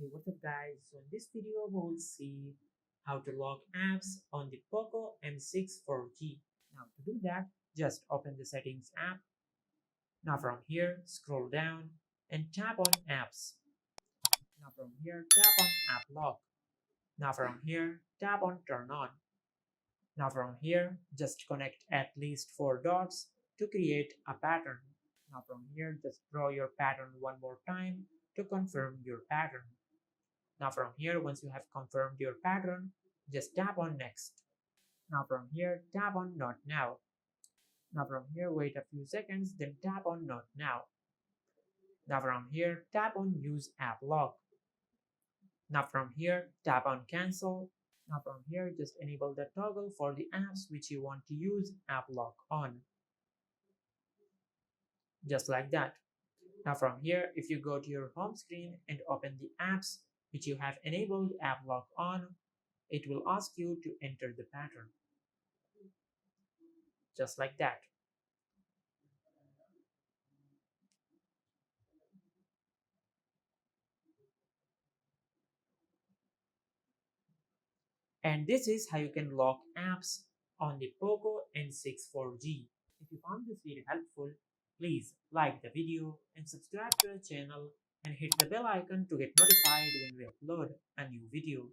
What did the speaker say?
Hey, what's up guys? So in this video we will see how to lock apps on the Poco M6 4G. Now to do that, just open the settings app. Now from here, scroll down and tap on apps. Now from here, tap on app lock. Now from here, tap on turn on. Now from here, just connect at least 4 dots to create a pattern. Now from here, just draw your pattern one more time to confirm your pattern. Now from here, once you have confirmed your pattern, just tap on next. Now from here, tap on not now. Now from here, wait a few seconds, then tap on not now. Now from here, tap on use app lock. Now from here, tap on cancel. Now from here, just enable the toggle for the apps which you want to use app lock on. Just like that. Now from here, if you go to your home screen and open the apps which you have enabled app lock on, it will ask you to enter the pattern. Just like that. And this is how you can lock apps on the Poco N6 4G. If you found this video helpful, please like the video and subscribe to the channel and hit the bell icon to get notified when we upload a new video.